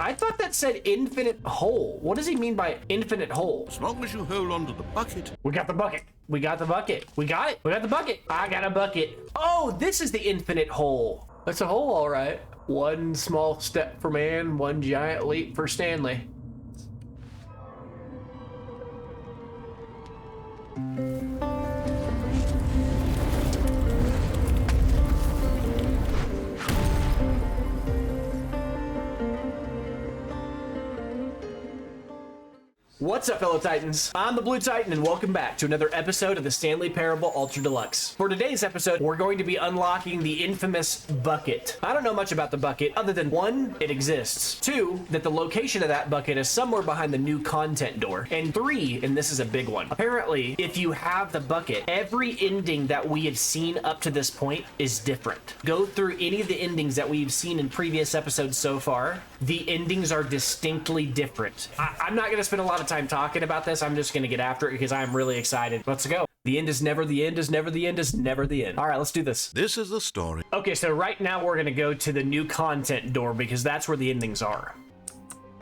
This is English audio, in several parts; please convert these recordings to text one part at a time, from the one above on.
I thought that said infinite hole. What does he mean by infinite hole? As long as you hold on to the bucket. We got the bucket. We got the bucket. We got it. We got the bucket. I got a bucket. Oh, this is the infinite hole. That's a hole, all right. One small step for man, one giant leap for Stanley. What's up, fellow Titans? I'm the Blue Titan, and welcome back to another episode of the Stanley Parable Ultra Deluxe. For today's episode, we're going to be unlocking the infamous bucket. I don't know much about the bucket, other than one, it exists. Two, that the location of that bucket is somewhere behind the new content door. And three, and this is a big one, apparently, if you have the bucket, every ending that we have seen up to this point is different. Go through any of the endings that we've seen in previous episodes so far, the endings are distinctly different. I'm not going to spend a lot of time talking about this. I'm just going to get after it because I'm really excited. Let's go. The end is never the end is never the end is never the end. All right, let's do this. This is the story. Okay, so right now we're going to go to the new content door because that's where the endings are.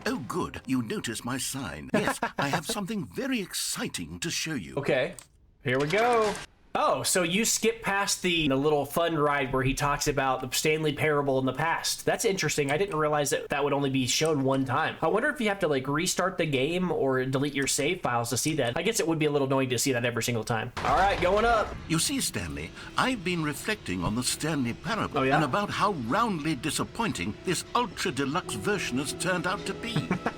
Oh, good. You notice my sign. Yes, I have something very exciting to show you. Okay, here we go. Oh, so you skip past the little fun ride where he talks about the Stanley Parable in the past. That's interesting. I didn't realize that that would only be shown one time. I wonder if you have to like restart the game or delete your save files to see that. I guess it would be a little annoying to see that every single time. All right, going up. You see, Stanley, I've been reflecting on the Stanley Parable yeah? and about how roundly disappointing this ultra deluxe version has turned out to be.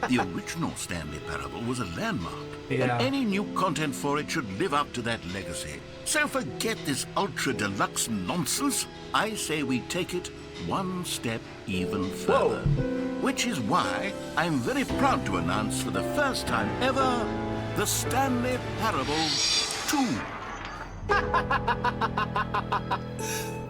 The original Stanley Parable was a landmark, and any new content for it should live up to that legacy. So forget this ultra deluxe nonsense. I say we take it one step even further. Whoa. Which is why I'm very proud to announce for the first time ever, the Stanley Parable 2.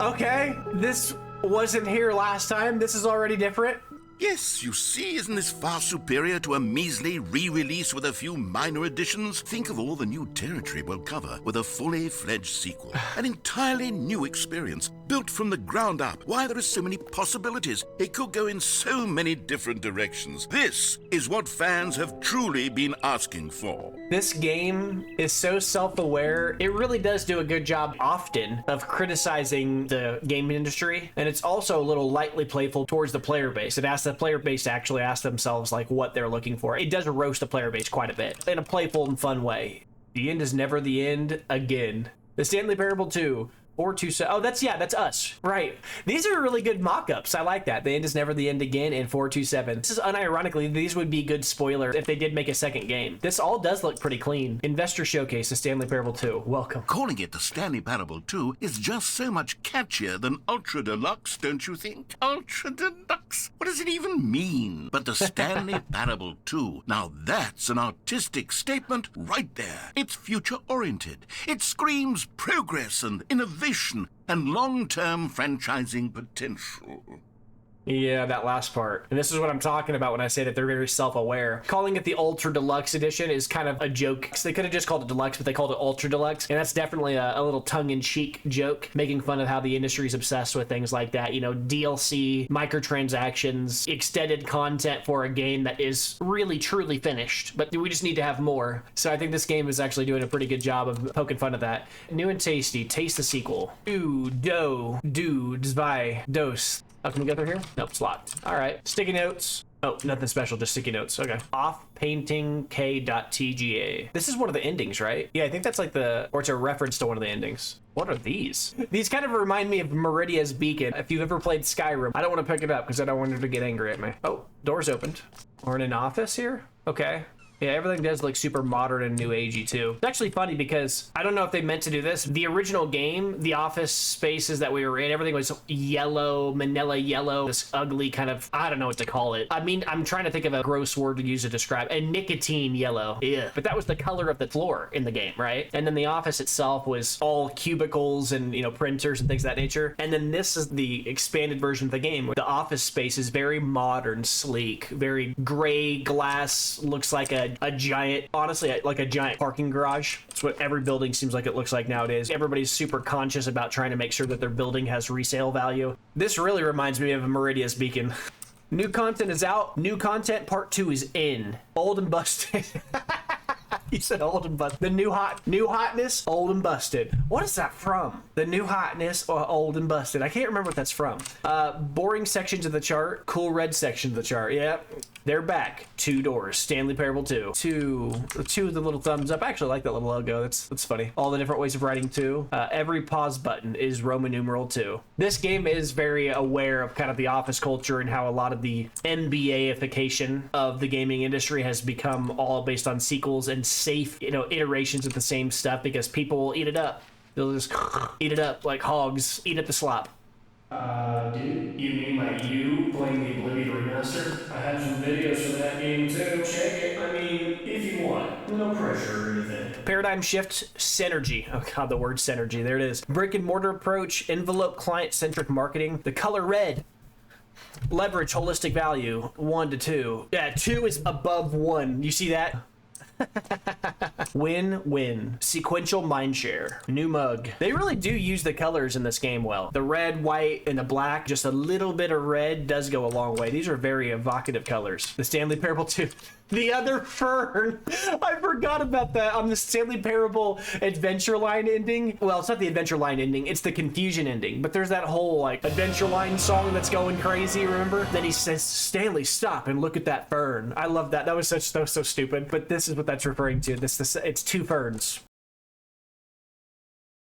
Okay, this wasn't here last time. This is already different. Yes, you see, isn't this far superior to a measly re-release with a few minor additions? Think of all the new territory we'll cover with a fully fledged sequel. An entirely new experience, built from the ground up. Why, there are so many possibilities. It could go in so many different directions. This is what fans have truly been asking for. This game is so self-aware. It really does do a good job often of criticizing the game industry. And it's also a little lightly playful towards the player base. It asks the player base to actually ask themselves like what they're looking for. It does roast the player base quite a bit in a playful and fun way. The end is never the end again. The Stanley Parable 2. 427. Oh, that's us. Right. These are really good mock-ups. I like that. The end is never the end again in 427. This is unironically, these would be good spoilers if they did make a second game. This all does look pretty clean. Investor Showcase, the Stanley Parable 2. Welcome. Calling it the Stanley Parable 2 is just so much catchier than Ultra Deluxe, don't you think? Ultra Deluxe? What does it even mean? But the Stanley Parable 2, now that's an artistic statement right there. It's future-oriented. It screams progress and innovation and long-term franchising potential. Yeah, that last part. And this is what I'm talking about when I say that they're very self-aware. Calling it the Ultra Deluxe Edition is kind of a joke. They could have just called it Deluxe, but they called it Ultra Deluxe. And that's definitely a little tongue-in-cheek joke, making fun of how the industry is obsessed with things like that. You know, DLC, microtransactions, extended content for a game that is really, truly finished. But we just need to have more. So I think this game is actually doing a pretty good job of poking fun at that. New and tasty. Taste the sequel. Do, zwei, dos. Oh, can we go through here? Nope, it's locked. All right, sticky notes. Oh, nothing special, just sticky notes. Okay. Off painting k.tga. This is one of the endings, right? Yeah, I think that's like or it's a reference to one of the endings. What are these? These kind of remind me of Meridia's Beacon. If you've ever played Skyrim, I don't want to pick it up because I don't want her to get angry at me. Oh, door's opened. We're in an office here? Okay. Yeah, everything does look super modern and new agey too. It's actually funny because I don't know if they meant to do this. The original game, the office spaces that we were in, everything was yellow, manila yellow, this ugly kind of, I don't know what to call it. I mean, I'm trying to think of a gross word to use to describe, a nicotine yellow. Yeah. But that was the color of the floor in the game, right? And then the office itself was all cubicles and, you know, printers and things of that nature. And then this is the expanded version of the game. The office space is very modern, sleek, very gray glass, looks like a giant, honestly, like a giant parking garage. That's what every building seems like it looks like nowadays. Everybody's super conscious about trying to make sure that their building has resale value. This really reminds me of Meridia's Beacon. New content is out. New content part 2 is in. Old and busted. He said old and busted. The new hotness, old and busted. What is that from? The new hotness, old and busted. I can't remember what that's from. Boring sections of the chart, cool red section of the chart. Yep, they're back. 2 doors. Stanley Parable 2. Two with the little thumbs up. I actually like that little logo. That's funny. All the different ways of writing 2. Every pause button is Roman numeral 2. This game is very aware of kind of the office culture and how a lot of the NBA-ification of the gaming industry has become all based on sequels and safe, iterations of the same stuff because people will eat it up. They'll just eat it up like hogs, eat up the slop. Dude, you mean like you playing the Oblivion Remaster? I have some videos from that game too. Check it. I mean, if you want. No pressure or anything. Paradigm shift, synergy. Oh god, the word synergy. There it is. Brick and mortar approach, envelope client-centric marketing. The color red. Leverage, holistic value, 1 to 2. Yeah, 2 is above 1. You see that? Win-win. Sequential mindshare. New mug. They really do use the colors in this game well. The red, white, and the black, just a little bit of red does go a long way. These are very evocative colors. The Stanley Parable 2. The other fern. I forgot about that on the Stanley Parable Adventure Line ending. Well, it's not the Adventure Line ending, it's the Confusion ending. But there's that whole Adventure Line song that's going crazy, remember? Then he says, Stanley, stop and look at that fern. I love that. That was so stupid. But this is what that's referring to. It's 2 ferns.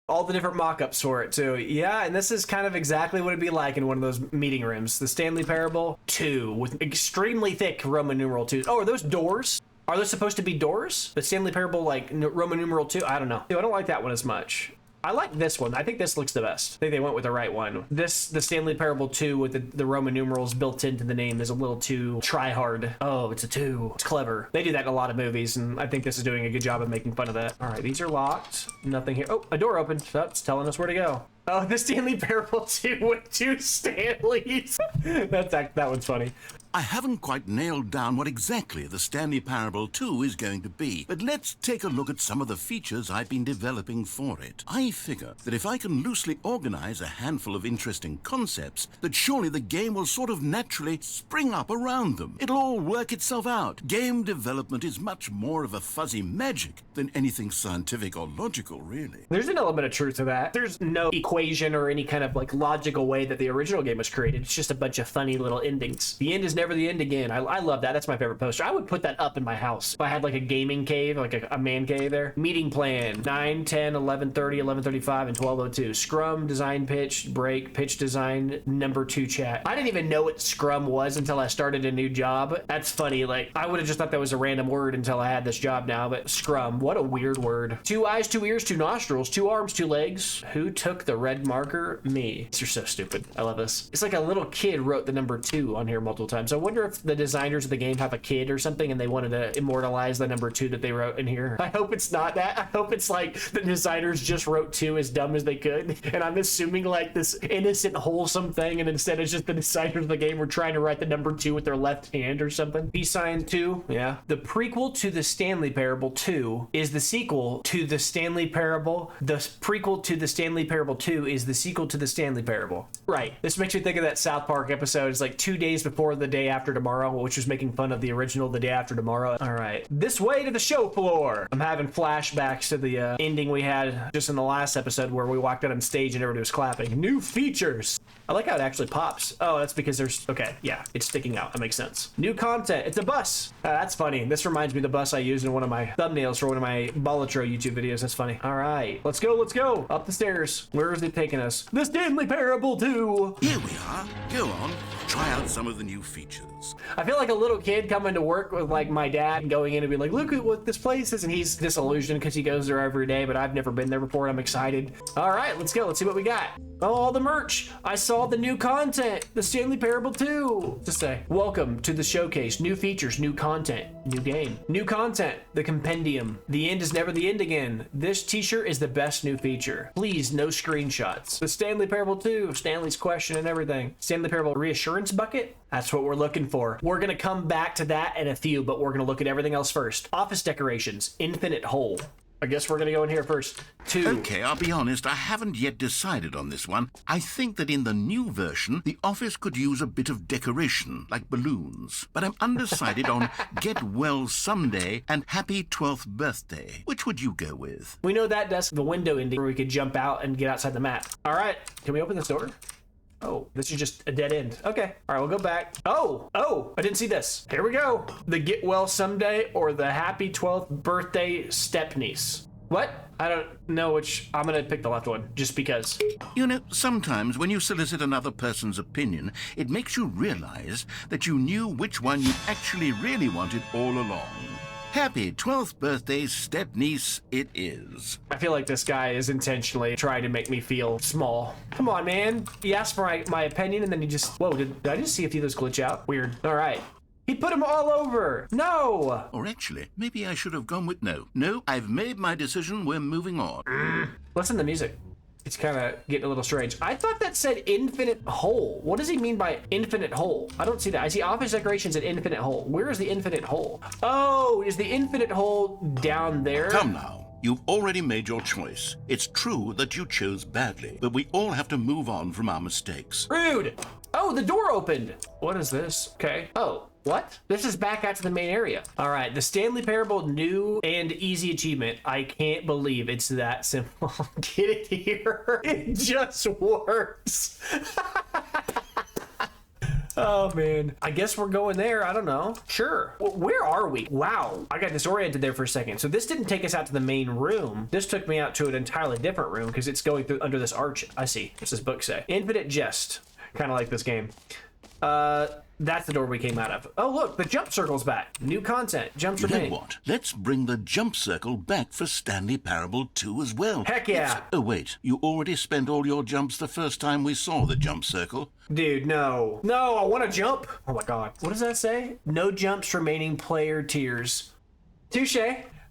All the different mock-ups for it too. Yeah, and this is kind of exactly what it'd be like in one of those meeting rooms. The Stanley Parable 2 with extremely thick Roman numeral 2. Oh, are those doors? Are those supposed to be doors? The Stanley Parable Roman numeral 2? I don't know. I don't like that one as much. I like this one. I think this looks the best. I think they went with the right one. The Stanley Parable 2 with the Roman numerals built into the name is a little too try-hard. Oh, it's a 2. It's clever. They do that in a lot of movies, and I think this is doing a good job of making fun of that. All right, these are locked. Nothing here. Oh, a door opened. Oh, it's telling us where to go. Oh, the Stanley Parable 2 with 2 Stanleys. That one's funny. I haven't quite nailed down what exactly the Stanley Parable 2 is going to be, but let's take a look at some of the features I've been developing for it. I figure that if I can loosely organize a handful of interesting concepts, that surely the game will sort of naturally spring up around them. It'll all work itself out. Game development is much more of a fuzzy magic than anything scientific or logical, really. There's an element of truth to that. There's no equation or any kind of logical way that the original game was created. It's just a bunch of funny little endings. The end is never the end again. I love that. That's my favorite poster. I would put that up in my house if I had a gaming cave, a man cave there. Meeting plan 9, 10, 11:30, 11:35, and 12:02. Scrum, design, pitch, break, pitch, design, number 2 chat. I didn't even know what Scrum was until I started a new job. That's funny. I would have just thought that was a random word until I had this job now, but Scrum, what a weird word. 2 eyes, 2 ears, 2 nostrils, 2 arms, 2 legs. Who took the red marker? Me. You're so stupid. I love this. It's like a little kid wrote the number 2 on here multiple times. I wonder if the designers of the game have a kid or something and they wanted to immortalize the number 2 that they wrote in here. I hope it's not that. I hope it's the designers just wrote 2 as dumb as they could, and I'm assuming this innocent, wholesome thing, and instead it's just the designers of the game were trying to write the number 2 with their left hand or something. Peace sign 2. Yeah. The prequel to the Stanley Parable 2 is the sequel to the Stanley Parable. The prequel to the Stanley Parable 2 is the sequel to the Stanley Parable. Right. This makes me think of that South Park episode. It's 2 days before the day after tomorrow, which was making fun of the original The Day After Tomorrow. All right. This way to the show floor. I'm having flashbacks to the ending we had just in the last episode where we walked out on stage and everybody was clapping. New features. I like how it actually pops. Oh, that's because there's... Okay, yeah. It's sticking out. That makes sense. New content. It's a bus. That's funny. This reminds me of the bus I used in one of my thumbnails for one of my Bolitro YouTube videos. That's funny. All right. Let's go. Let's go. Up the stairs. Where is it taking us? The Stanley Parable 2. Here we are. Go on. Try out some of the new features. I feel like a little kid coming to work with my dad and going in and be like, look at what this place is, and he's disillusioned because he goes there every day, but I've never been there before and I'm excited. All right, let's go. Let's see what we got. Oh, all the merch. I saw the new content. The Stanley Parable 2. To say, welcome to the showcase. New features, new content, new game. New content, the compendium. The end is never the end again. This t-shirt is the best new feature. Please, no screenshots. The Stanley Parable 2, Stanley's question and everything. Stanley Parable reassurance bucket. That's what we're looking for. We're gonna come back to that in a few, but we're gonna look at everything else first. Office decorations, infinite hole. I guess we're gonna go in here first. 2. Okay, I'll be honest, I haven't yet decided on this one. I think that in the new version, the office could use a bit of decoration, like balloons. But I'm undecided on Get Well Someday and Happy 12th Birthday. Which would you go with? We know that desk, the window ending where we could jump out and get outside the map. All right, can we open this door? Oh, this is just a dead end. Okay. All right, we'll go back. Oh, I didn't see this. Here we go. The Get Well Someday or the Happy 12th Birthday Stepniece. What? I don't know which. I'm going to pick the left one just because. You know, sometimes when you solicit another person's opinion, it makes you realize that you knew which one you actually really wanted all along. Happy 12th birthday, stepniece, it is. I feel like this guy is intentionally trying to make me feel small. Come on, man. He asked for my opinion and then he just... Whoa, did I just see if those glitch out? Weird. All right. He put them all over. No. Or actually, maybe I should have gone with no. No, I've made my decision. We're moving on. Listen to the music. It's kind of getting a little strange. I thought that said infinite hole. What does he mean by infinite hole? I don't see that. I see office decorations at infinite hole. Where is the infinite hole? Oh, is the infinite hole down there? Come now. You've already made your choice. It's true that you chose badly, but we all have to move on from our mistakes. Rude. Oh, the door opened. What is this? Okay. Oh. What? This is back out to the main area. All right, the Stanley Parable new and easy achievement. I can't believe it's that simple. Get it here. It just works. Oh, man. I guess we're going there. I don't know. Sure. Well, where are we? Wow. I got disoriented there for a second. So this didn't take us out to the main room. This took me out to an entirely different room because it's going through under this arch. I see. What's this book say? Infinite Jest. Kind of like this game. That's the door we came out of. Oh, look, the jump circle's back. New content. Jumps remain. You know what? Let's bring the jump circle back for Stanley Parable 2 as well. Heck yeah. Oh, wait. You already spent all your jumps the first time we saw the jump circle. Dude, no. No, I want to jump. Oh, my God. What does that say? No jumps remaining player tiers. Touche.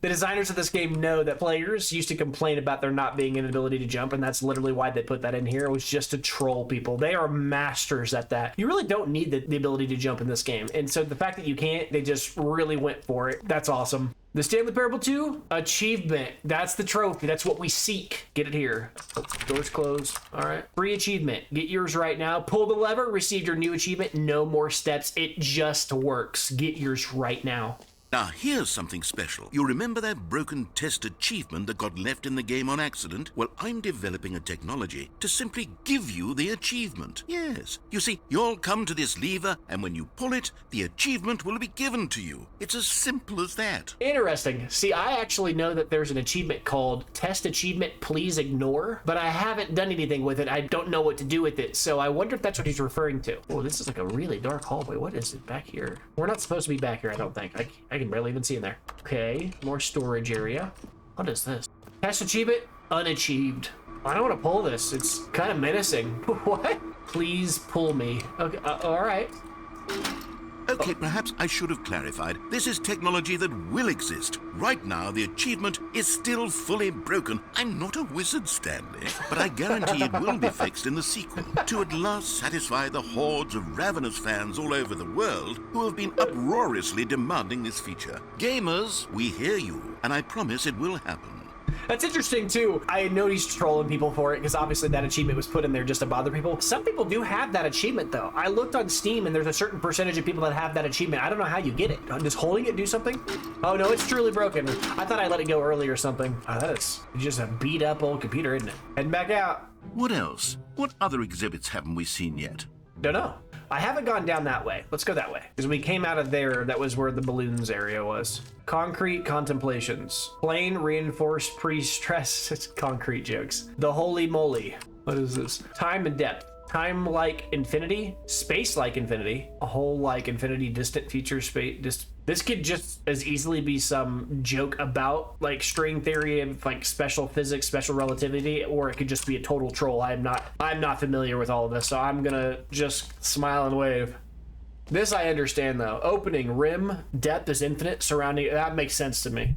The designers of this game know that players used to complain about there not being an ability to jump, and that's literally why they put that in here. It was just to troll people. They are masters at that. You really don't need the ability to jump in this game, and so the fact that you can't, they just really went for it. That's awesome. The Stanley Parable 2 achievement. That's the trophy. That's what we seek. Get it here. Oh, doors closed. All right. Free achievement. Get yours right now. Pull the lever. Receive your new achievement. No more steps. It just works. Get yours right now. Now, here's something special. You remember that broken test achievement that got left in the game on accident? Well, I'm developing a technology to simply give you the achievement. Yes. You see, you'll come to this lever, and when you pull it, the achievement will be given to you. It's as simple as that. Interesting. See, I actually know that there's an achievement called Test Achievement Please Ignore, but I haven't done anything with it. I don't know what to do with it, so I wonder if that's what he's referring to. Oh, this is like a really dark hallway. What is it back here? We're not supposed to be back here, I don't think. I can barely even see in there. Okay, more storage area. What is this? Test achievement unachieved. I don't want to pull this. It's kind of menacing. What? Please pull me. Okay, all right. Okay, perhaps I should have clarified. This is technology that will exist. Right now, the achievement is still fully broken. I'm not a wizard, Stanley, but I guarantee it will be fixed in the sequel to at last satisfy the hordes of ravenous fans all over the world who have been uproariously demanding this feature. Gamers, we hear you, and I promise it will happen. That's interesting too. I know he's trolling people for it because obviously that achievement was put in there just to bother people. Some people do have that achievement though. I looked on Steam and there's a certain percentage of people that have that achievement. I don't know how you get it. Does holding it do something? Oh no, it's truly broken. I thought I let it go earlier or something. Oh, that is just a beat up old computer, isn't it? Heading back out. What else? What other exhibits haven't we seen yet? Don't know. I haven't gone down that way. Let's go that way. Because we came out of there, that was where the balloons area was. Concrete contemplations. Plain reinforced pre-stress concrete jokes. The holy moly. What is this? Time and depth. Time like infinity. Space like infinity. A whole like infinity, distant future space. This could just as easily be some joke about like string theory and like special physics, special relativity, or it could just be a total troll. I'm not familiar with all of this, so I'm gonna just smile and wave. This I understand though. Opening, rim, depth is infinite, surrounding, that makes sense to me.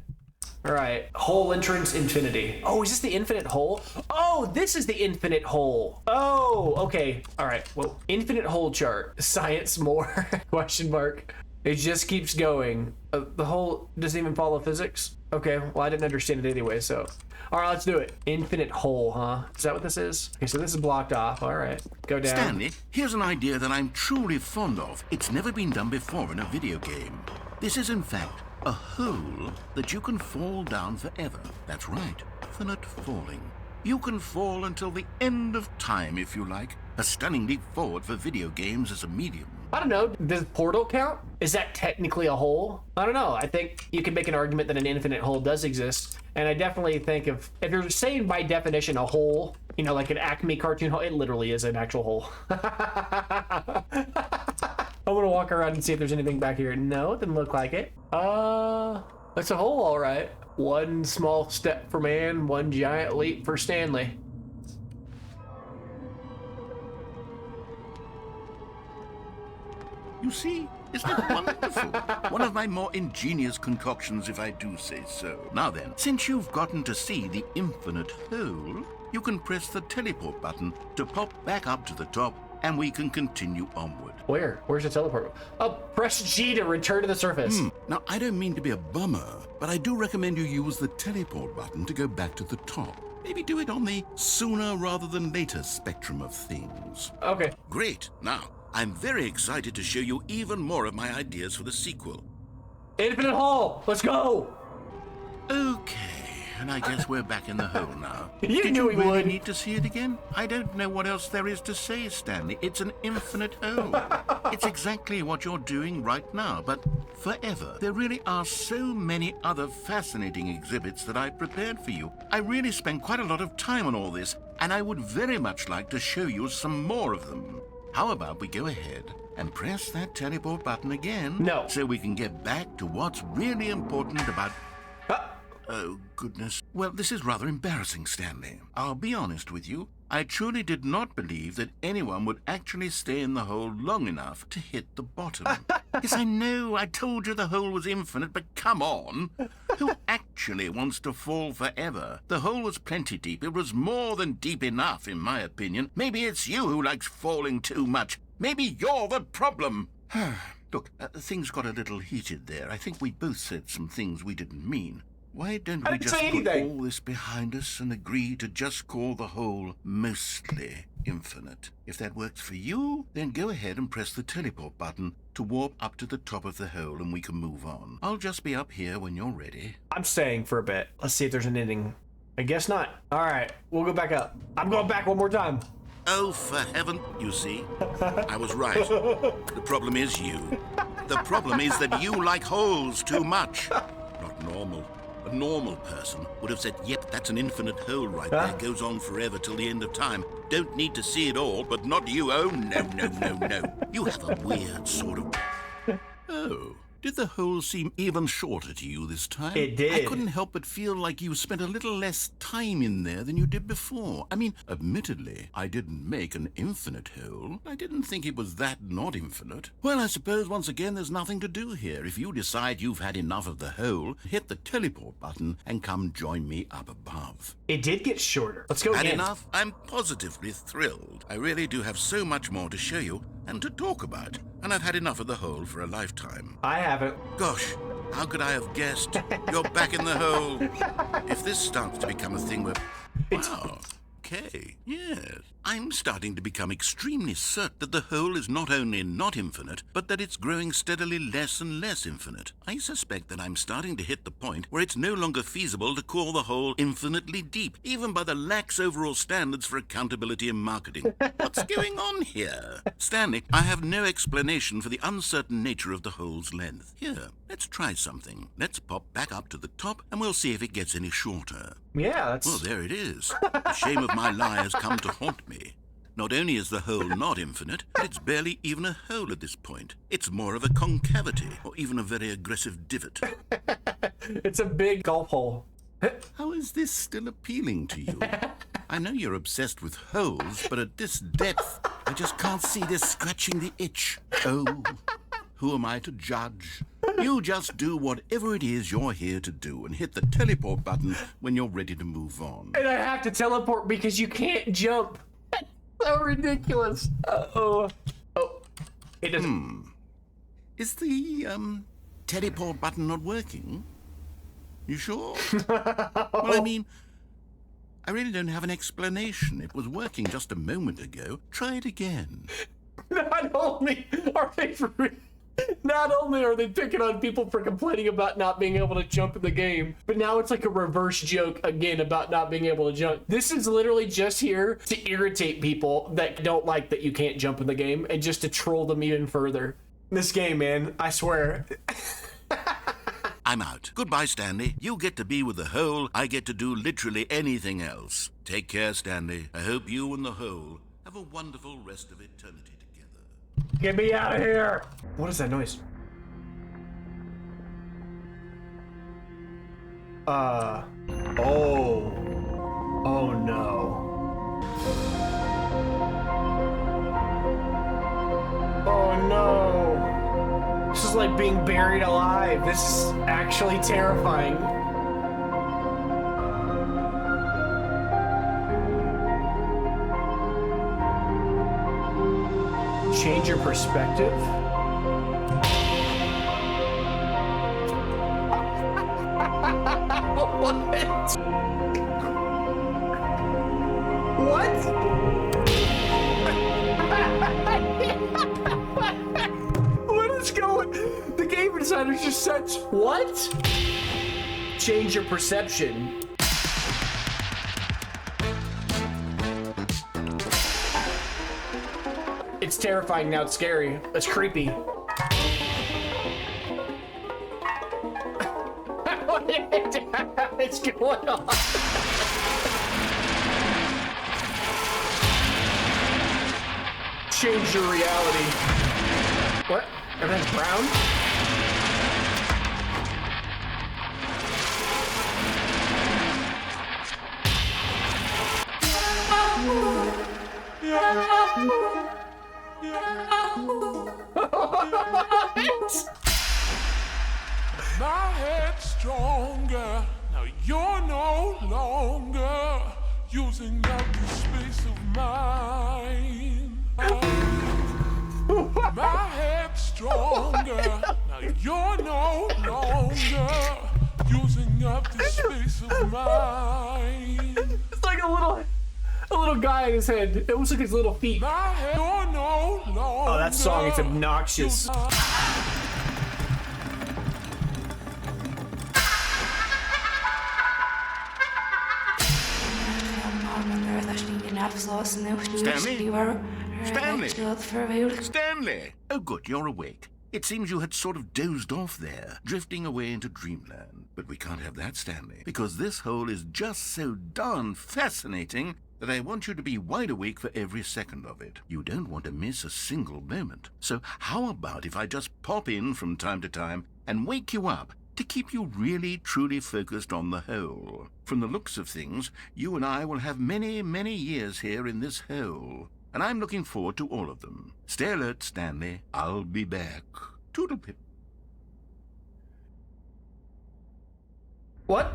All right, hole entrance, infinity. Oh, is this the infinite hole? Oh, this is the infinite hole. Oh, okay. All right, well, infinite hole chart. Science more, question mark. It just keeps going. The hole doesn't even follow physics. Okay, well, I didn't understand it anyway, so. All right, let's do it. Infinite hole, huh? Is that what this is? Okay, so this is blocked off. All right, go down. Stanley, here's an idea that I'm truly fond of. It's never been done before in a video game. This is, in fact, a hole that you can fall down forever. That's right, infinite falling. You can fall until the end of time, if you like. A stunning leap forward for video games as a medium. I don't know, does Portal count? Is that technically a hole? I don't know. I think you can make an argument that an infinite hole does exist. And I definitely think if you're saying by definition a hole, you know, like an Acme cartoon hole, it literally is an actual hole. I'm gonna walk around and see if there's anything back here. No, it didn't look like it. It's a hole, all right. One small step for man, one giant leap for Stanley. You see, isn't it wonderful? One of my more ingenious concoctions, if I do say so. Now then, since you've gotten to see the infinite hole, you can press the teleport button to pop back up to the top, and we can continue onward. Where? Where's the teleport? Oh, press G to return to the surface. Now, I don't mean to be a bummer, but I do recommend you use the teleport button to go back to the top. Maybe do it on the sooner rather than later spectrum of things. Okay. Great. Now, I'm very excited to show you even more of my ideas for the sequel. Infinite hole, let's go. Okay, and I guess we're back in the hole now. You Did knew you we really would. need to see it again? I don't know what else there is to say, Stanley. It's an infinite hole. It's exactly what you're doing right now, but forever. There really are so many other fascinating exhibits that I've prepared for you. I really spent quite a lot of time on all this, and I would very much like to show you some more of them. How about we go ahead and press that teleport button again? No. So we can get back to what's really important about... Oh, goodness. Well, this is rather embarrassing, Stanley. I'll be honest with you. I truly did not believe that anyone would actually stay in the hole long enough to hit the bottom. Yes, I know, I told you the hole was infinite, but come on. Who actually wants to fall forever? The hole was plenty deep. It was more than deep enough, in my opinion. Maybe it's you who likes falling too much. Maybe you're the problem. Look, things got a little heated there. I think we both said some things we didn't mean. Why don't we just put all this behind us and agree to just call the hole mostly infinite? If that works for you, then go ahead and press the teleport button to warp up to the top of the hole and we can move on. I'll just be up here when you're ready. I'm staying for a bit. Let's see if there's an ending. I guess not. All right, we'll go back up. I'm going back one more time. Oh, for heaven, you see, I was right. The problem is you. The problem is that you like holes too much. Not normal. A normal person would have said, yep, that's an infinite hole right there. Goes on forever till the end of time. Don't need to see it all, but not you. Oh, no, no, no, no. You have a weird sort of... Oh, did the hole seem even shorter to you this time? It did. I couldn't help but feel like you spent a little less time in there than you did before. I mean, admittedly, I didn't make an infinite hole. I didn't think it was that not infinite. Well, I suppose once again there's nothing to do here. If you decide you've had enough of the hole, hit the teleport button and come join me up above. It did get shorter. Let's go Had again. enough? I'm positively thrilled. I really do have so much more to show you and to talk about. And I've had enough of the hole for a lifetime. I haven't. Gosh, how could I have guessed? You're back in the hole. If this starts to become a thing where... Wow. Okay, yes. I'm starting to become extremely certain that the hole is not only not infinite, but that it's growing steadily less and less infinite. I suspect that I'm starting to hit the point where it's no longer feasible to call the hole infinitely deep, even by the lax overall standards for accountability in marketing. What's going on here? Stanley, I have no explanation for the uncertain nature of the hole's length. Here, let's try something. Let's pop back up to the top, and we'll see if it gets any shorter. Yeah, that's... Well, there it is. The shame of my lie has come to haunt me. Not only is the hole not infinite, but it's barely even a hole at this point. It's more of a concavity, or even a very aggressive divot. It's a big golf hole. How is this still appealing to you? I know you're obsessed with holes, but at this depth, I just can't see this scratching the itch. Oh, who am I to judge? You just do whatever it is you're here to do and hit the teleport button when you're ready to move on. And I have to teleport because you can't jump. That's so ridiculous. Oh, it doesn't. Is the teleport button not working? You sure? Well, I mean, I really don't have an explanation. It was working just a moment ago. Try it again. Not only are they picking on people for complaining about not being able to jump in the game, but now it's like a reverse joke again about not being able to jump. This is literally just here to irritate people that don't like that you can't jump in the game and just to troll them even further. This game, man, I swear. I'm out. Goodbye, Stanley. You get to be with the hole. I get to do literally anything else. Take care, Stanley. I hope you and the hole have a wonderful rest of eternity together. Get me out of here! What is that noise? Oh. Oh no. Oh no. This is like being buried alive. This is actually terrifying. Change your perspective? What? What is going? The game designer just said what? Change your perception. It's terrifying now. It's scary. It's creepy. What's going on? Change your reality. What? Everything's brown? My head's stronger. Now you're no longer using up the space of mine. My head's stronger. Now you're no longer using up the space of mine. It's like a little guy in his head. It looks like his little feet. My head, you're no longer. Oh, that song is obnoxious. Stanley! Oh, good, you're awake. It seems you had sort of dozed off there, drifting away into dreamland. But we can't have that, Stanley, because this hole is just so darn fascinating that I want you to be wide awake for every second of it. You don't want to miss a single moment. So how about if I just pop in from time to time and wake you up to keep you really, truly focused on the hole? From the looks of things, you and I will have many, many years here in this hole, and I'm looking forward to all of them. Stay alert, Stanley. I'll be back. Toodlepip. What?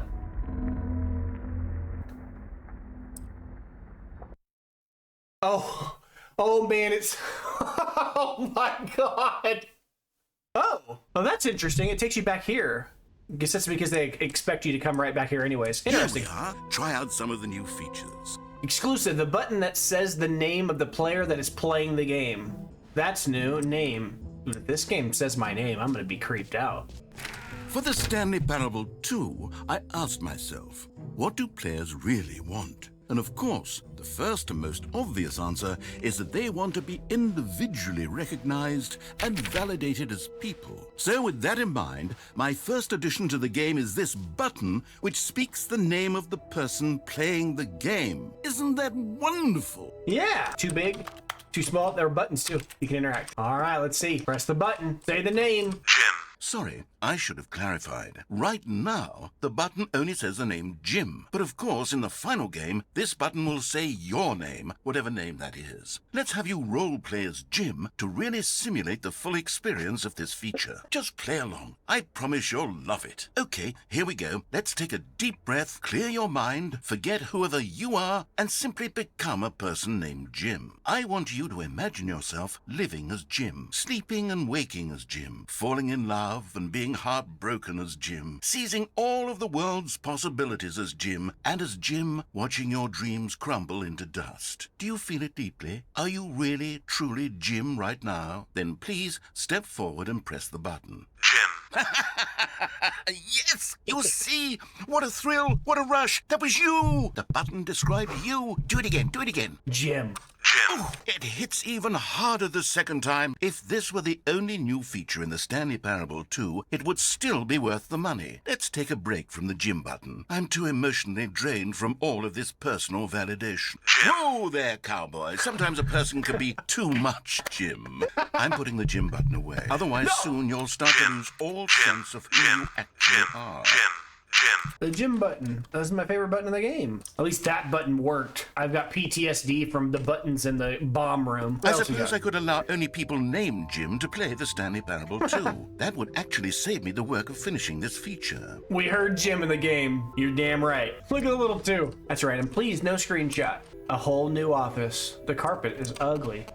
Oh man, it's oh my god. Oh, that's interesting. It takes you back here. I guess that's because they expect you to come right back here anyways. Interesting. Here we are. Try out some of the new features. Exclusive, the button that says the name of the player that is playing the game. That's new. Name. If this game says my name, I'm gonna be creeped out. For the Stanley Parable 2, I asked myself, what do players really want? And of course, the first and most obvious answer is that they want to be individually recognized and validated as people. So with that in mind, my first addition to the game is this button which speaks the name of the person playing the game. Isn't that wonderful? Yeah. Too big, too small. There are buttons too. You can interact. All right, let's see. Press the button. Say the name. Jim. Sorry, I should have clarified. Right now, the button only says the name Jim. But of course, in the final game, this button will say your name, whatever name that is. Let's have you role-play as Jim to really simulate the full experience of this feature. Just play along. I promise you'll love it. Okay, here we go. Let's take a deep breath, clear your mind, forget whoever you are, and simply become a person named Jim. I want you to imagine yourself living as Jim, sleeping and waking as Jim, falling in love, love and being heartbroken as Jim, seizing all of the world's possibilities as Jim, and as Jim, watching your dreams crumble into dust. Do you feel it deeply? Are you really, truly Jim right now? Then please step forward and press the button. Jim. Yes! You see? What a thrill! What a rush! That was you! The button described you. Do it again. Do it again. Jim. Jim. It hits even harder the second time. If this were the only new feature in the Stanley Parable 2, it would still be worth the money. Let's take a break from the Jim button. I'm too emotionally drained from all of this personal validation. Jim. Whoa there, cowboy. Sometimes a person can be too much Jim. I'm putting the Jim button away. Otherwise, soon you'll start to lose all sense of who you actually are. Jim. The Jim button. That's my favorite button in the game. At least that button worked. I've got PTSD from the buttons in the bomb room. What I else you suppose got? I could allow only people named Jim to play the Stanley Parable 2. That would actually save me the work of finishing this feature. We heard Jim in the game. You're damn right. Look at the little two. That's right. And please, no screenshot. A whole new office. The carpet is ugly.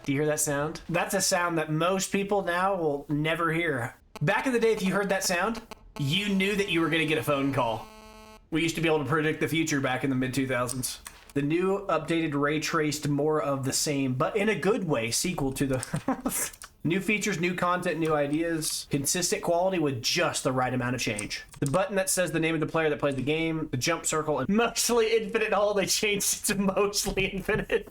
Do you hear that sound? That's a sound that most people now will never hear. Back in the day, if you heard that sound, you knew that you were going to get a phone call. We used to be able to predict the future back in the mid-2000s. The new updated ray traced more of the same, but in a good way, sequel to the... New features, new content, new ideas, consistent quality with just the right amount of change. The button that says the name of the player that played the game, the jump circle, and mostly infinite hole, they changed it to mostly infinite.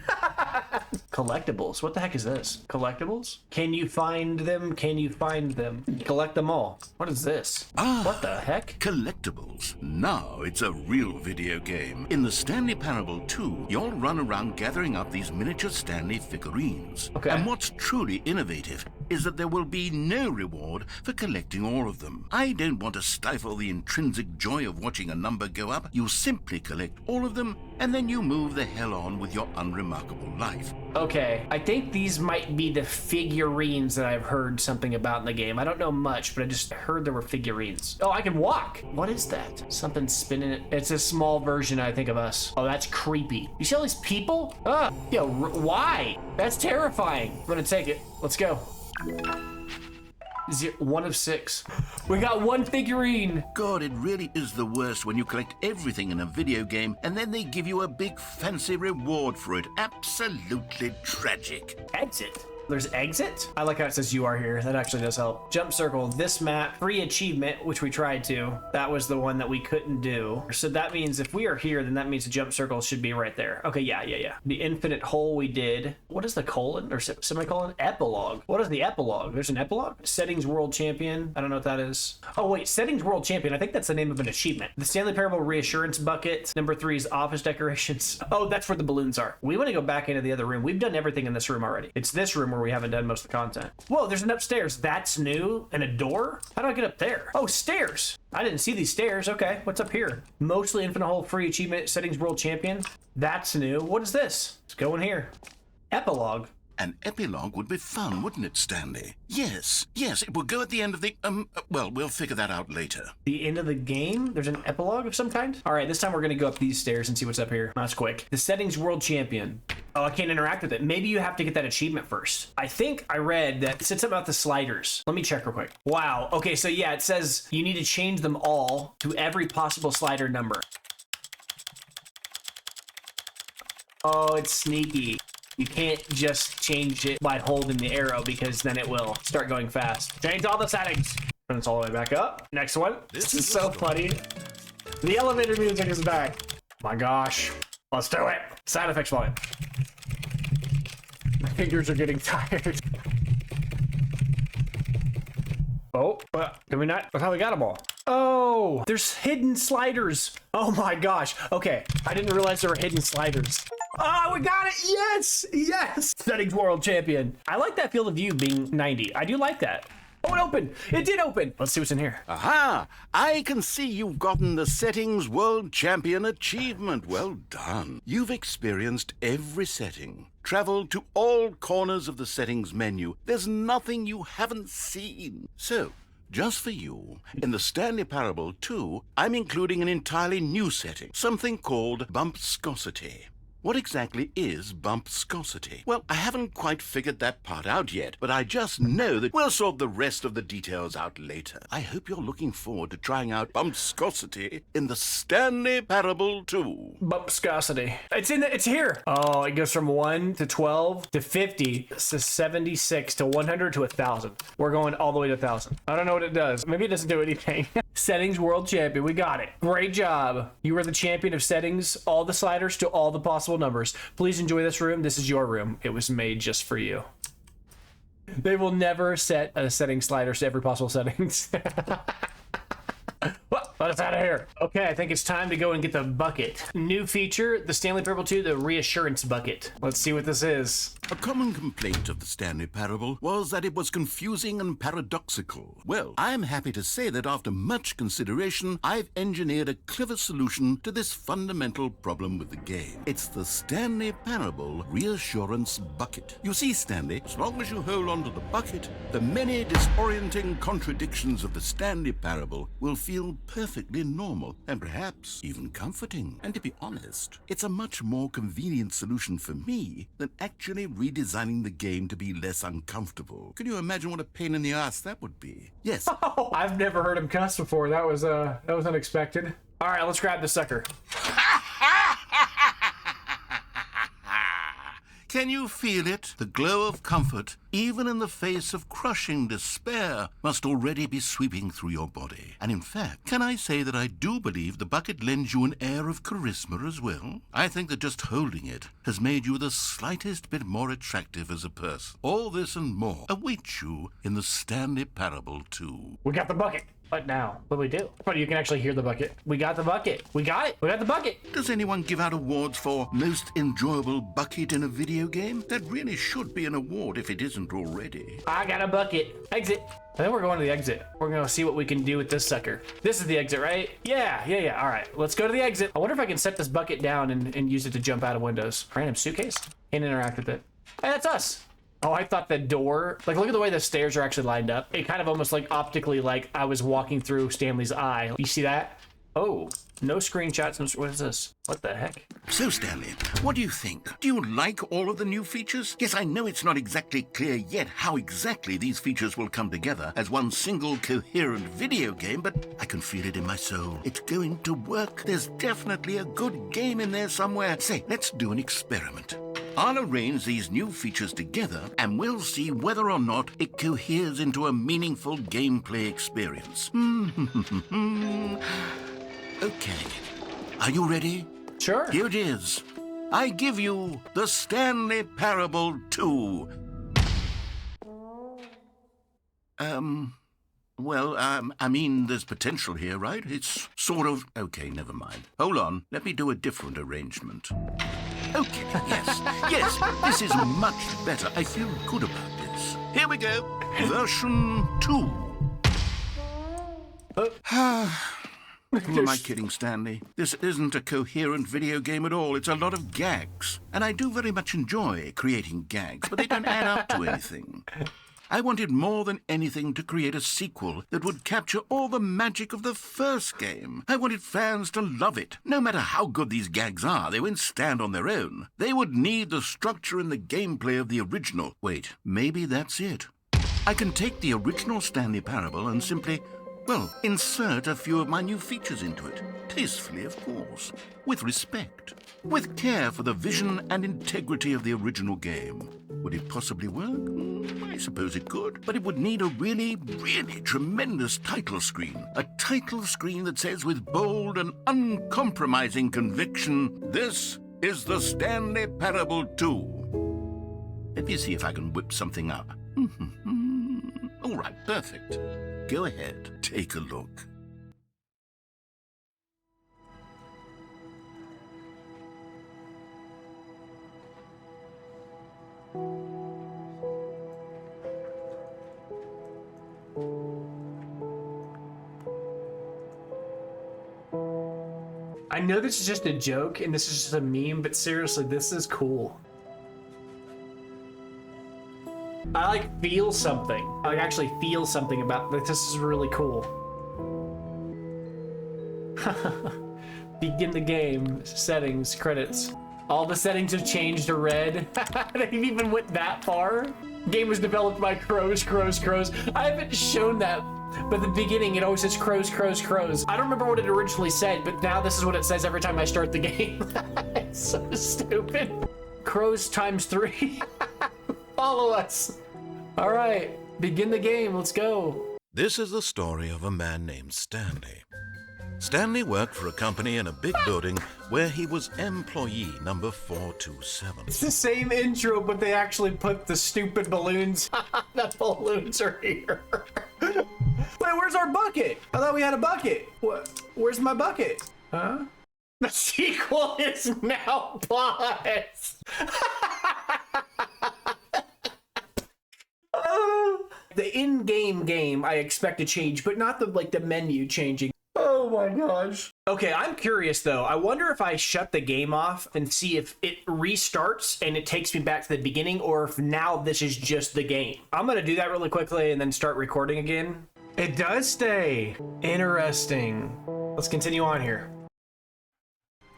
Collectibles. What the heck is this? Collectibles? Can you find them? Can you find them? Collect them all. What is this? What the heck? Collectibles. Now it's a real video game. In the Stanley Parable 2, you'll run around gathering up these miniature Stanley figurines. Okay. And what's truly innovative is that there will be no reward for collecting all of them. I don't want to stifle the intrinsic joy of watching a number go up. You simply collect all of them, and then you move the hell on with your unremarkable life. Okay, I think these might be the figurines that I've heard something about in the game. I don't know much, but I just heard there were figurines. Oh, I can walk. What is that? Something spinning it. It's a small version, I think, of us. Oh, that's creepy. You see all these people? Yo, why? That's terrifying. I'm gonna take it. Let's go. 1 of 6. We got one figurine. God, it really is the worst when you collect everything in a video game and then they give you a big fancy reward for it. Absolutely tragic. Exit. There's exit? I like how it says you are here. That actually does help. Jump circle, this map, free achievement, which we tried to. That was the one that we couldn't do. So that means if we are here, then that means the jump circle should be right there. Okay, yeah. The infinite hole we did. What is the colon or semicolon? Epilogue. What is the epilogue? There's an epilogue? Settings world champion. I don't know what that is. Oh wait, settings world champion. I think that's the name of an achievement. The Stanley Parable reassurance bucket. Number 3 is office decorations. Oh, that's where the balloons are. We want to go back into the other room. We've done everything in this room already. It's this room where we haven't done most of the content. Whoa, there's an upstairs. That's new. And a door? How do I get up there? Oh, stairs. I didn't see these stairs. Okay, what's up here? Mostly infinite hole free achievement, settings world champion. That's new. What is this? Let's go in here. Epilogue. An epilogue would be fun, wouldn't it, Stanley? Yes, it will go at the end of the, well, we'll figure that out later. The end of the game? There's an epilogue of some kind? All right, this time we're gonna go up these stairs and see what's up here. That's quick. The settings world champion. Oh, I can't interact with it. Maybe you have to get that achievement first. I think I read that it said something about the sliders. Let me check real quick. Wow, okay, so yeah, it says you need to change them all to every possible slider number. Oh, it's sneaky. You can't just change it by holding the arrow because then it will start going fast. Change all the settings. And it's all the way back up. Next one. This is so funny. The elevator music is back. My gosh. Let's do it. Sound effects volume. My fingers are getting tired. Oh, can we not? That's how we got them all. Oh, there's hidden sliders. Oh my gosh. Okay, I didn't realize there were hidden sliders. Oh, we got it. Yes. Settings world champion. I like that field of view being 90. I do like that. Oh, it opened. It did open. Let's see what's in here. Aha! I can see you've gotten the Settings World Champion achievement. Well done. You've experienced every setting, traveled to all corners of the settings menu. There's nothing you haven't seen. So, just for you, in the Stanley Parable 2, I'm including an entirely new setting, something called bumpscosity. What exactly is bumpscosity? Well, I haven't quite figured that part out yet, but I just know that we'll sort the rest of the details out later. I hope you're looking forward to trying out bumpscosity in the Stanley Parable 2. Bumpscosity. It's here. Oh, it goes from 1 to 12 to 50 to 76 to 100 to 1,000. We're going all the way to 1,000. I don't know what it does. Maybe it doesn't do anything. Settings world champion. We got it. Great job. You were the champion of settings, all the sliders to all the possible numbers. Please enjoy this room. This is your room. It was made just for you. They will never set a setting sliders to every possible settings. Well, let us out of here. Okay, I think it's time to go and get the bucket. New feature, the Stanley Parable 2, the reassurance bucket. Let's see what this is. A common complaint of the Stanley Parable was that it was confusing and paradoxical. Well, I'm happy to say that after much consideration, I've engineered a clever solution to this fundamental problem with the game. It's the Stanley Parable Reassurance Bucket. You see, Stanley, as long as you hold on to the bucket, the many disorienting contradictions of the Stanley Parable will feel perfectly normal and perhaps even comforting. And to be honest, it's a much more convenient solution for me than actually redesigning the game to be less uncomfortable. Can you imagine what a pain in the ass that would be? Yes. Oh, I've never heard him cuss before. That was unexpected. All right, let's grab the sucker. Can you feel it? The glow of comfort, even in the face of crushing despair, must already be sweeping through your body. And in fact, can I say that I do believe the bucket lends you an air of charisma as well? I think that just holding it has made you the slightest bit more attractive as a person. All this and more awaits you in the Stanley Parable 2. We got the bucket. What now? What do we do? But you can actually hear the bucket. We got the bucket. We got it. We got the bucket. Does anyone give out awards for most enjoyable bucket in a video game? That really should be an award if it isn't already. I got a bucket. Exit. I think we're going to the exit. We're going to see what we can do with this sucker. This is the exit, right? Yeah. All right, let's go to the exit. I wonder if I can set this bucket down and use it to jump out of windows. Random suitcase. Can't interact with it. Hey, that's us. Oh, I thought the door, like, look at the way the stairs are actually lined up. It kind of almost like optically like I was walking through Stanley's eye. You see that? Oh, no screenshots. No, what is this? What the heck? So, Stanley, what do you think? Do you like all of the new features? Yes, I know it's not exactly clear yet how exactly these features will come together as one single coherent video game, but I can feel it in my soul. It's going to work. There's definitely a good game in there somewhere. Say, let's do an experiment. I'll arrange these new features together and we'll see whether or not it coheres into a meaningful gameplay experience. Okay. Are you ready? Sure. Here it is. I give you the Stanley Parable 2. I mean, there's potential here, right? It's sort of... Okay, never mind. Hold on. Let me do a different arrangement. Okay, yes, this is much better. I feel good about this. Here we go. Version 2. Who am I kidding, Stanley? This isn't a coherent video game at all. It's a lot of gags. And I do very much enjoy creating gags, but they don't add up to anything. I wanted more than anything to create a sequel that would capture all the magic of the first game. I wanted fans to love it. No matter how good these gags are, they won't stand on their own. They would need the structure and the gameplay of the original. Wait, maybe that's it. I can take the original Stanley Parable and simply, insert a few of my new features into it. Tastefully, of course. With respect. With care for the vision and integrity of the original game. Would it possibly work? I suppose it could. But it would need a really, really tremendous title screen. A title screen that says with bold and uncompromising conviction, "This is the Stanley Parable 2." Let me see if I can whip something up. All right, perfect. Go ahead, take a look. I know this is just a joke and this is just a meme, but seriously, this is cool. I feel something. I actually feel something about this. This is really cool. Begin the game, settings, credits. All the settings have changed to red. They even went that far. Game was developed by crows. I haven't shown that, but at the beginning it always says crows. I don't remember what it originally said, but now this is what it says every time I start the game. It's so stupid. Crows times 3. Follow us. All right, begin the game. Let's go. This is the story of a man named Stanley. Stanley worked for a company in a big building where he was employee number 427. It's the same intro, but they actually put the stupid balloons. The balloons are here. Wait, where's our bucket? I thought we had a bucket. What? Where's my bucket? Huh? The sequel is now paused. The in-game game I expect to change, but not the menu changing. Oh my gosh. Okay, I'm curious though. I wonder if I shut the game off and see if it restarts and it takes me back to the beginning, or if now this is just the game. I'm gonna do that really quickly and then start recording again. It does stay. Interesting. Let's continue on here.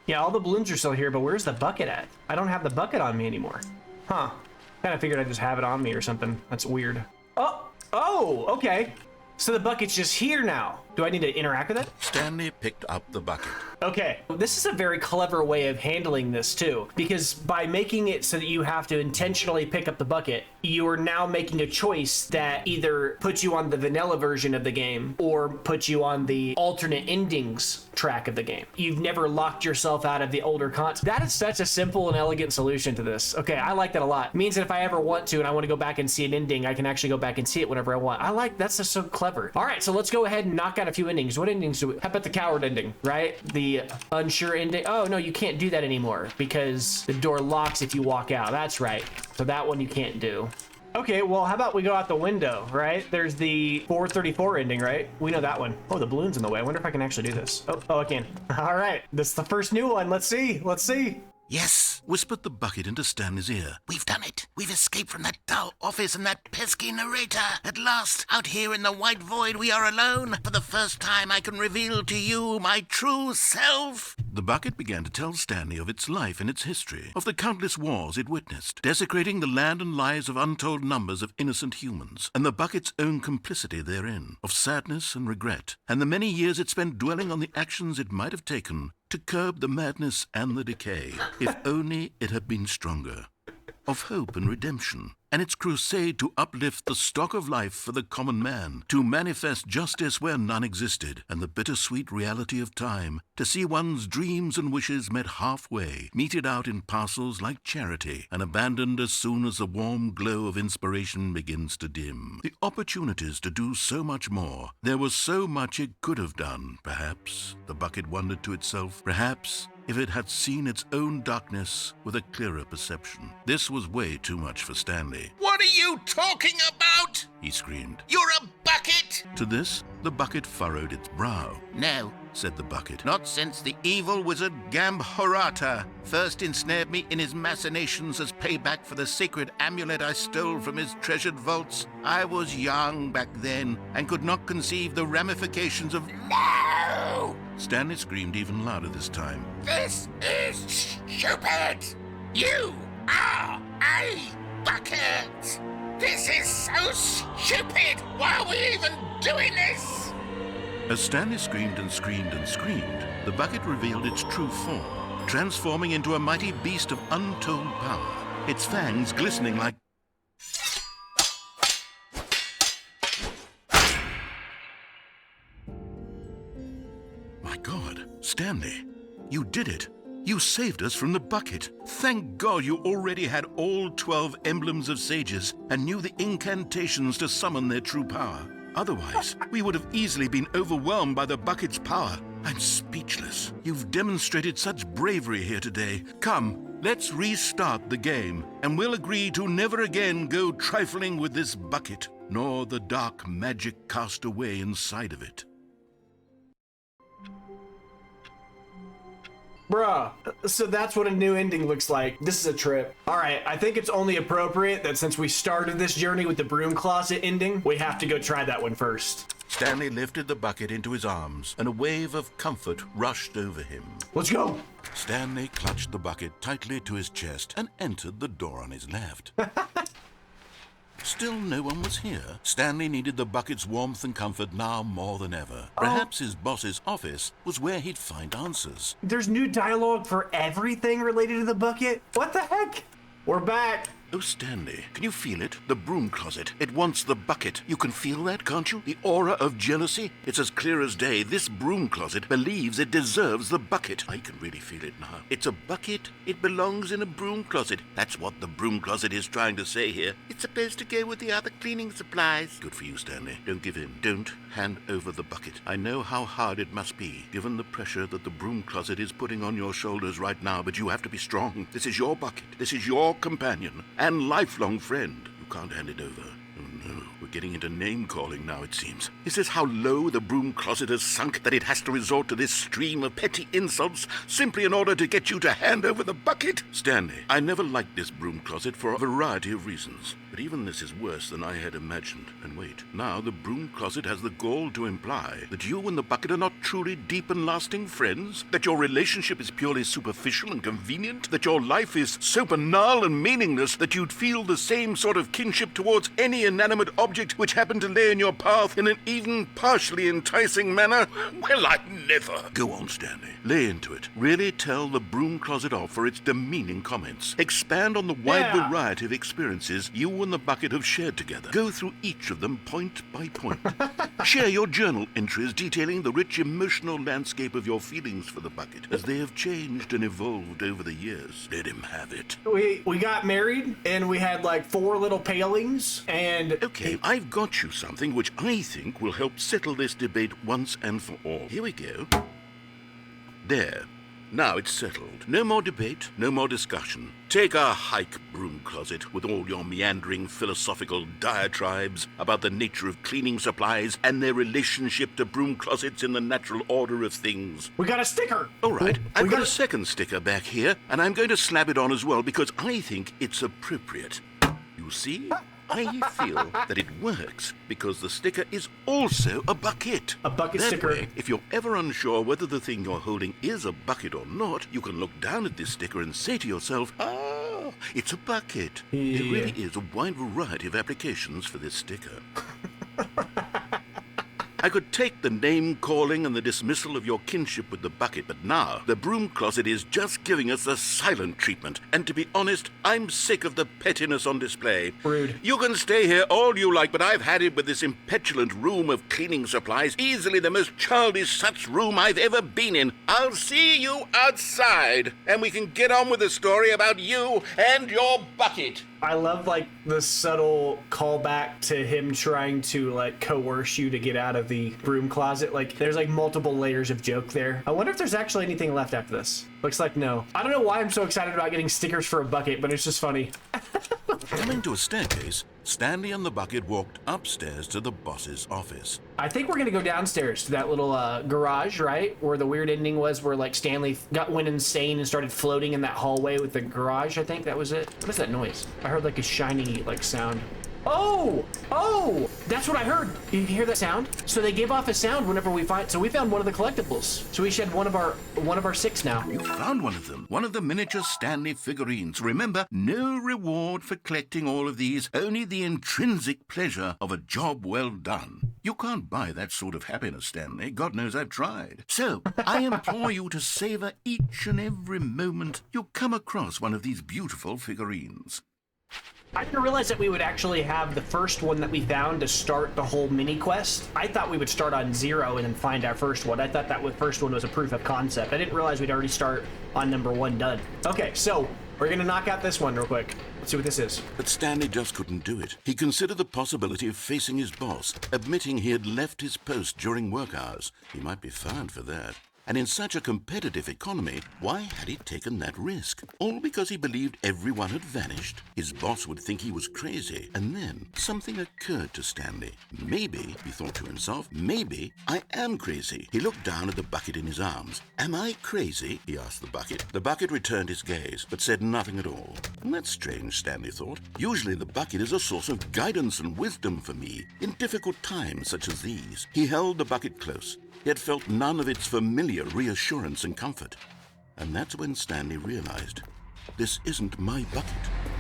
Yeah, all the balloons are still here, but where's the bucket at? I don't have the bucket on me anymore. Huh. Kind of figured I'd just have it on me or something. That's weird. Oh, okay. So the bucket's just here now. Do I need to interact with it? Stanley picked up the bucket. Okay, this is a very clever way of handling this too, because by making it so that you have to intentionally pick up the bucket, you are now making a choice that either puts you on the vanilla version of the game or puts you on the alternate endings track of the game. You've never locked yourself out of the older content. That is such a simple and elegant solution to this. Okay, I like that a lot. It means that if I ever want to and I want to go back and see an ending, I can actually go back and see it whenever I want. That's just so clever. All right, so let's go ahead and knock out a few endings. What endings do we? How about the coward ending, right? The unsure ending. Oh no, you can't do that anymore because the door locks if you walk out. That's right. So that one you can't do. Okay, well, how about we go out the window, right? There's the 434 ending, right? We know that one. Oh, the balloon's in the way. I wonder if I can actually do this. Oh, I can. All right, this is the first new one. Let's see. Yes, whispered the bucket into Stanley's ear. We've done it. We've escaped from that dull office and that pesky narrator. At last, out here in the white void, we are alone. For the first time, I can reveal to you my true self. The bucket began to tell Stanley of its life and its history, of the countless wars it witnessed, desecrating the land and lives of untold numbers of innocent humans, and the bucket's own complicity therein, of sadness and regret, and the many years it spent dwelling on the actions it might have taken to curb the madness and the decay, if only it had been stronger, of hope and redemption, and its crusade to uplift the stock of life for the common man, to manifest justice where none existed, and the bittersweet reality of time, to see one's dreams and wishes met halfway, meted out in parcels like charity, and abandoned as soon as the warm glow of inspiration begins to dim. The opportunities to do so much more. There was so much it could have done, perhaps, the bucket wondered to itself, perhaps, if it had seen its own darkness with a clearer perception. This was way too much for Stanley. What are you talking about? He screamed. You're a bucket! To this, the bucket furrowed its brow. No, said the bucket. not since the evil wizard Gambhorata first ensnared me in his machinations as payback for the sacred amulet I stole from his treasured vaults. I was young back then and could not conceive the ramifications of... No! Stanley screamed even louder this time. This is stupid! You are a bucket! This is so stupid! Why are we even doing this? As Stanley screamed and screamed and screamed, the bucket revealed its true form, transforming into a mighty beast of untold power, its fangs glistening like... My God, Stanley, you did it. You saved us from the bucket. Thank God you already had all 12 emblems of sages and knew the incantations to summon their true power. Otherwise, we would have easily been overwhelmed by the bucket's power. I'm speechless. You've demonstrated such bravery here today. Come, let's restart the game, and we'll agree to never again go trifling with this bucket, nor the dark magic cast away inside of it. Bruh, so that's what a new ending looks like. This is a trip. All right, I think it's only appropriate that since we started this journey with the broom closet ending, we have to go try that one first. Stanley lifted the bucket into his arms, and a wave of comfort rushed over him. Let's go. Stanley clutched the bucket tightly to his chest and entered the door on his left. Still no one was here. Stanley needed the bucket's warmth and comfort now more than ever. Perhaps his boss's office was where he'd find answers. There's new dialogue for everything related to the bucket? What the heck? We're back. Oh, Stanley, can you feel it? The broom closet. It wants the bucket. You can feel that, can't you? The aura of jealousy? It's as clear as day. This broom closet believes it deserves the bucket. I can really feel it now. It's a bucket. It belongs in a broom closet. That's what the broom closet is trying to say here. It's supposed to go with the other cleaning supplies. Good for you, Stanley. Don't give in. Don't hand over the bucket. I know how hard it must be, given the pressure that the broom closet is putting on your shoulders right now, but you have to be strong. This is your bucket. This is your companion and lifelong friend. You can't hand it over. Oh no, we're getting into name-calling now, it seems. Is this how low the broom closet has sunk, that it has to resort to this stream of petty insults simply in order to get you to hand over the bucket? Stanley, I never liked this broom closet for a variety of reasons. But even this is worse than I had imagined. And wait, now the broom closet has the gall to imply that you and the bucket are not truly deep and lasting friends? That your relationship is purely superficial and convenient? That your life is so banal and meaningless that you'd feel the same sort of kinship towards any inanimate object which happened to lay in your path in an even partially enticing manner? Well, I never. Go on, Stanley. Lay into it. Really tell the broom closet off for its demeaning comments. Expand on the wide variety of experiences you and the bucket have shared together. Go through each of them point by point. Share your journal entries detailing the rich emotional landscape of your feelings for the bucket as they have changed and evolved over the years. Let him have it. We got married and we had like 4 little palings and... Okay, I've got you something which I think will help settle this debate once and for all. Here we go. There. Now it's settled. No more debate, no more discussion. Take a hike, broom closet, with all your meandering philosophical diatribes about the nature of cleaning supplies and their relationship to broom closets in the natural order of things. We got a sticker. All right, I've got a second sticker back here, and I'm going to slap it on as well because I think it's appropriate. You see? I feel that it works because the sticker is also a bucket. A bucket that sticker. Way, if you're ever unsure whether the thing you're holding is a bucket or not, you can look down at this sticker and say to yourself, ah, it's a bucket. Yeah. There really is a wide variety of applications for this sticker. I could take the name-calling and the dismissal of your kinship with the bucket, but now the broom closet is just giving us the silent treatment. And to be honest, I'm sick of the pettiness on display. Rude. You can stay here all you like, but I've had it with this impetulant room of cleaning supplies. Easily the most childish such room I've ever been in. I'll see you outside, and we can get on with the story about you and your bucket. I love like the subtle callback to him trying to like coerce you to get out of the broom closet. Like there's like multiple layers of joke there. I wonder if there's actually anything left after this. Looks like no. I don't know why I'm so excited about getting stickers for a bucket, but it's just funny. Coming to a staircase, Stanley and the bucket walked upstairs to the boss's office. I think we're gonna go downstairs to that little garage, right? Where the weird ending was, where like Stanley went insane and started floating in that hallway with the garage. I think that was it. What is that noise? I heard like a shiny like sound. Oh, that's what I heard. You hear that sound? So they give off a sound whenever we find. So we found one of the collectibles. So we should have one of our 6 now. You found one of them. One of the miniature Stanley figurines. Remember, no reward for collecting all of these, only the intrinsic pleasure of a job well done. You can't buy that sort of happiness, Stanley. God knows I've tried. So, I implore you to savor each and every moment you come across one of these beautiful figurines. I didn't realize that we would actually have the first one that we found to start the whole mini quest. I thought we would start on 0 and then find our first one. I thought that first one was a proof of concept. I didn't realize we'd already start on number 1 done. Okay, so we're gonna knock out this one real quick. Let's see what this is. But Stanley just couldn't do it. He considered the possibility of facing his boss, admitting he had left his post during work hours. He might be fired for that. And in such a competitive economy, why had he taken that risk? All because he believed everyone had vanished. His boss would think he was crazy. And then something occurred to Stanley. Maybe, he thought to himself, maybe I am crazy. He looked down at the bucket in his arms. Am I crazy? He asked the bucket. The bucket returned his gaze, but said nothing at all. And that's strange, Stanley thought. Usually the bucket is a source of guidance and wisdom for me in difficult times such as these. He held the bucket close, yet felt none of its familiar reassurance and comfort. And that's when Stanley realized, this isn't my bucket.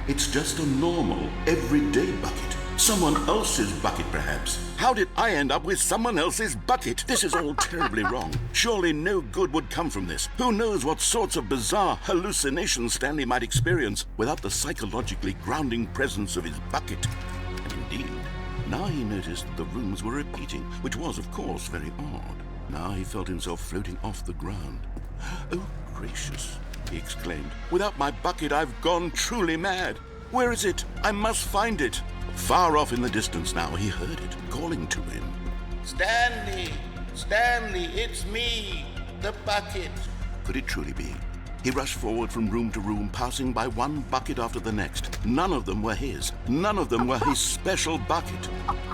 It's just a normal, everyday bucket. Someone else's bucket, perhaps. How did I end up with someone else's bucket? This is all terribly wrong. Surely no good would come from this. Who knows what sorts of bizarre hallucinations Stanley might experience without the psychologically grounding presence of his bucket. And indeed, now he noticed that the rooms were repeating, which was, of course, very odd. Now he felt himself floating off the ground. Oh, gracious, he exclaimed. Without my bucket, I've gone truly mad. Where is it? I must find it. Far off in the distance now, he heard it, calling to him. Stanley! Stanley, it's me, the bucket. Could it truly be? He rushed forward from room to room, passing by one bucket after the next. None of them were his. None of them were his special bucket.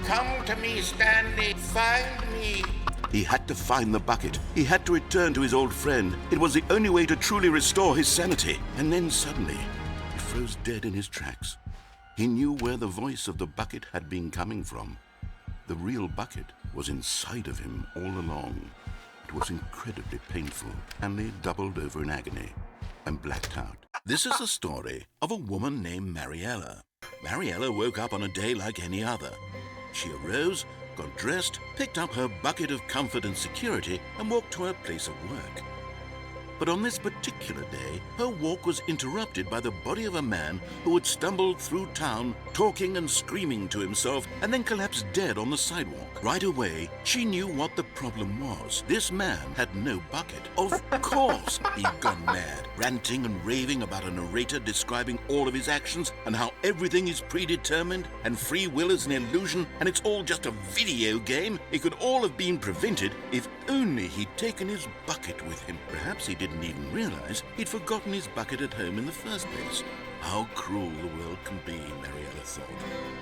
Come to me, Stanley. Find me. He had to find the bucket. He had to return to his old friend. It was the only way to truly restore his sanity. And then suddenly, he froze dead in his tracks. He knew where the voice of the bucket had been coming from. The real bucket was inside of him all along. It was incredibly painful. Stanley doubled over in agony and blacked out. This is the story of a woman named Mariella. Mariella woke up on a day like any other. She arose, got dressed, picked up her bucket of comfort and security, and walked to her place of work. But on this particular day, her walk was interrupted by the body of a man who had stumbled through town, talking and screaming to himself, and then collapsed dead on the sidewalk. Right away, she knew what the problem was. This man had no bucket. Of course, he'd gone mad, ranting and raving about a narrator describing all of his actions and how everything is predetermined and free will is an illusion and it's all just a video game. It could all have been prevented if only he'd taken his bucket with him. Perhaps he didn't even realize he'd forgotten his bucket at home in the first place. How cruel the world can be, Mariella thought,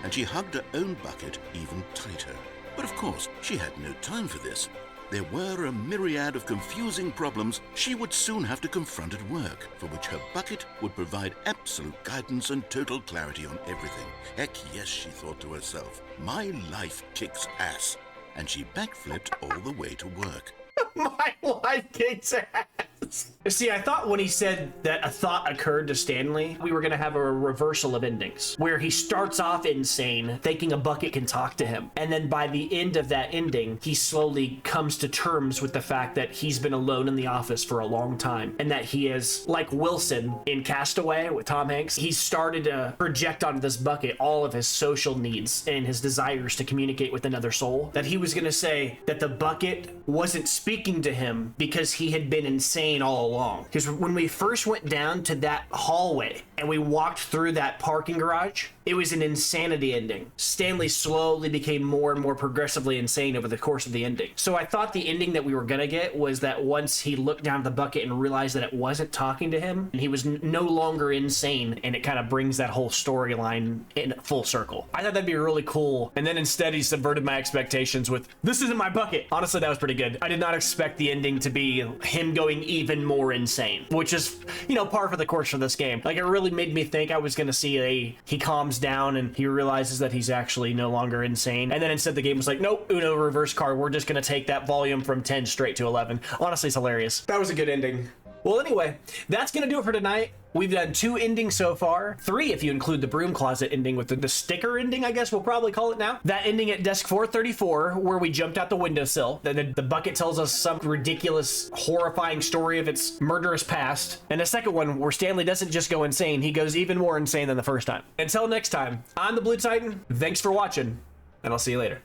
and she hugged her own bucket even tighter. But of course, she had no time for this. There were a myriad of confusing problems she would soon have to confront at work, for which her bucket would provide absolute guidance and total clarity on everything. Heck yes, she thought to herself, my life kicks ass. And she backflipped all the way to work. My life kicks ass. See, I thought when he said that a thought occurred to Stanley, we were going to have a reversal of endings, where he starts off insane, thinking a bucket can talk to him. And then by the end of that ending, he slowly comes to terms with the fact that he's been alone in the office for a long time. And that he is, like Wilson in Castaway with Tom Hanks, he's started to project onto this bucket all of his social needs and his desires to communicate with another soul. That he was going to say that the bucket wasn't speaking to him because he had been insane all along. Because when we first went down to that hallway and we walked through that parking garage, it was an insanity ending. Stanley slowly became more and more progressively insane over the course of the ending. So I thought the ending that we were gonna get was that once he looked down at the bucket and realized that it wasn't talking to him, and he was no longer insane, and it kind of brings that whole storyline in full circle. I thought that'd be really cool. And then instead he subverted my expectations with, this isn't my bucket. Honestly, that was pretty good. I did not expect the ending to be him going even more insane, which is, you know, par for the course for this game. Like, it really made me think I was gonna see he calms down and he realizes that he's actually no longer insane, and then instead the game was like, nope, Uno reverse card, we're just gonna take that volume from 10 straight to 11. Honestly, it's hilarious. That was a good ending. Well, anyway, that's gonna do it for tonight. We've done 2 endings so far, 3 if you include the broom closet ending with the sticker ending, I guess we'll probably call it now. That ending at desk 434, where we jumped out the windowsill. The bucket tells us some ridiculous, horrifying story of its murderous past. And the second one, where Stanley doesn't just go insane, he goes even more insane than the first time. Until next time, I'm the Blue Titan, thanks for watching, and I'll see you later.